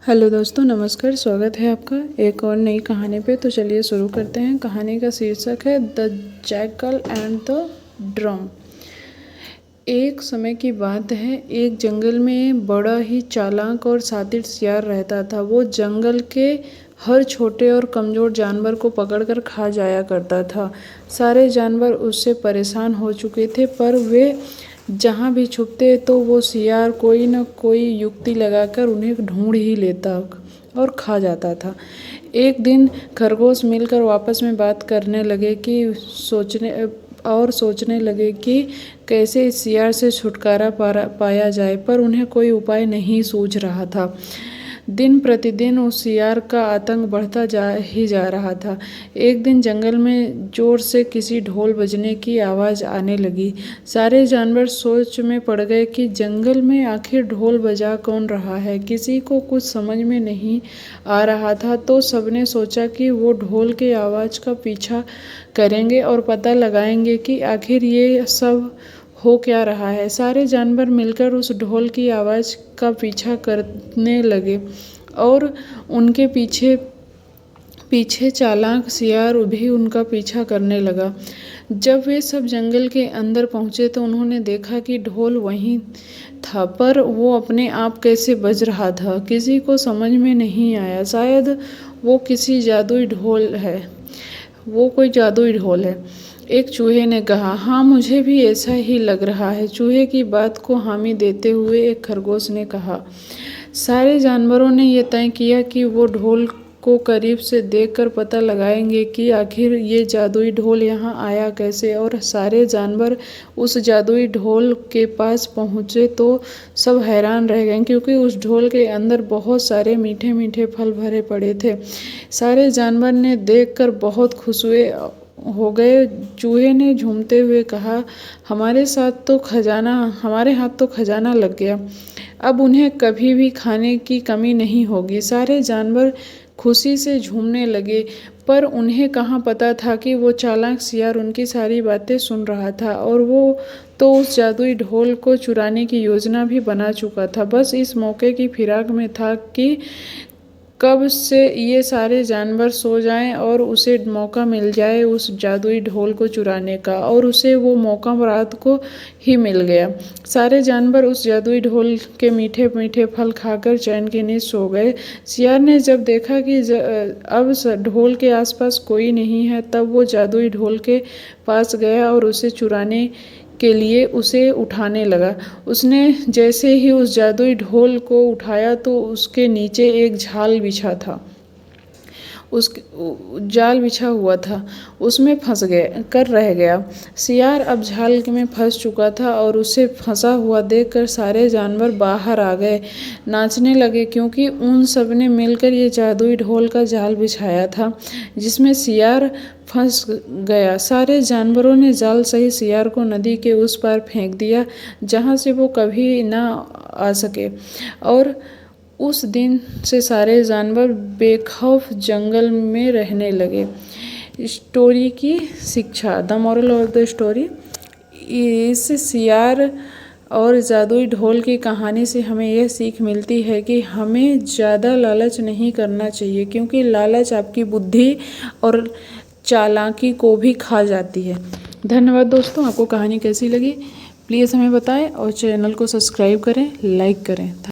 Hello दोस्तों, नमस्कार। स्वागत है आपका एक और नई कहानी पे। तो चलिए शुरू करते हैं। कहानी का शीर्षक है the jackal and the drum. एक समय की बात है, एक जंगल में बड़ा ही चालाक और शातिर शियार रहता था। वो जंगल के हर छोटे और कमज़ोर जानवर को पकड़कर खा जाया करता था। सारे जानवर उससे परेशान हो चुके थे, पर वे जहाँ भी छुपते तो वो शियार कोई न कोई युक्ति लगाकर उन्हें ढूंढ ही लेता और खा जाता था। एक दिन खरगोश मिलकर आपस में बात करने लगे कि सोचने लगे कि कैसे इस शियार से छुटकारा पाया जाए, पर उन्हें कोई उपाय नहीं सूझ रहा था। दिन प्रतिदिन उस शियार का आतंक बढ़ता जा रहा था। एक दिन जंगल में जोर से किसी ढोल बजने की आवाज़ आने लगी। सारे जानवर सोच में पड़ गए कि जंगल में आखिर ढोल बजा कौन रहा है। किसी को कुछ समझ में नहीं आ रहा था, तो सबने सोचा कि वो ढोल के आवाज़ का पीछा करेंगे और पता लगाएंगे कि आखिर ये सब हो क्या रहा है। सारे जानवर मिलकर उस ढोल की आवाज़ का पीछा करने लगे और उनके पीछे पीछे चालाक शियार भी उनका पीछा करने लगा। जब वे सब जंगल के अंदर पहुंचे तो उन्होंने देखा कि ढोल वहीं था, पर वो अपने आप कैसे बज रहा था, किसी को समझ में नहीं आया। शायद वो कोई जादुई ढोल है। एक चूहे ने कहा, हाँ, मुझे भी ऐसा ही लग रहा है। चूहे की बात को हामी देते हुए एक खरगोश ने कहा। सारे जानवरों ने यह तय किया कि वो ढोल को करीब से देखकर पता लगाएंगे कि आखिर ये जादुई ढोल यहाँ आया कैसे। और सारे जानवर उस जादुई ढोल के पास पहुँचे तो सब हैरान रह गए, क्योंकि उस ढोल के अंदर बहुत सारे मीठे मीठे फल भरे पड़े थे। सारे जानवर ने देखकर बहुत खुश हो गए। चूहे ने झूमते हुए कहा, हमारे हाथ तो खजाना लग गया। अब उन्हें कभी भी खाने की कमी नहीं होगी। सारे जानवर खुशी से झूमने लगे, पर उन्हें कहाँ पता था कि वो चालाक शियार उनकी सारी बातें सुन रहा था और वो तो उस जादुई ढोल को चुराने की योजना भी बना चुका था। बस इस मौके की फिराक में था कि कब से ये सारे जानवर सो जाएं और उसे मौका मिल जाए उस जादुई ढोल को चुराने का, और उसे वो मौका रात को ही मिल गया। सारे जानवर उस जादुई ढोल के मीठे मीठे फल खाकर चैन की नींद सो गए। शियार ने जब देखा कि अब ढोल के आसपास कोई नहीं है, तब वो जादुई ढोल के पास गया और उसे चुराने के लिए उसे उठाने लगा। उसने जैसे ही उस जादुई ढोल को उठाया तो उसके नीचे एक जाल बिछा हुआ था, उसमें रह गया। शियार अब जाल में फंस चुका था और उसे फंसा हुआ देखकर सारे जानवर बाहर आ गए, नाचने लगे, क्योंकि उन सब ने मिलकर ये जादुई ढोल का जाल बिछाया था जिसमें शियार फंस गया। सारे जानवरों ने जाल सही शियार को नदी के उस पार फेंक दिया जहाँ से वो कभी ना आ सके, और उस दिन से सारे जानवर बेखौफ जंगल में रहने लगे। स्टोरी की शिक्षा, the moral of the story. इस शियार और जादुई ढोल की कहानी से हमें यह सीख मिलती है कि हमें ज़्यादा लालच नहीं करना चाहिए, क्योंकि लालच आपकी बुद्धि और चालाकी को भी खा जाती है। धन्यवाद दोस्तों। आपको कहानी कैसी लगी प्लीज़ हमें बताएं और चैनल को सब्सक्राइब करें, लाइक करें।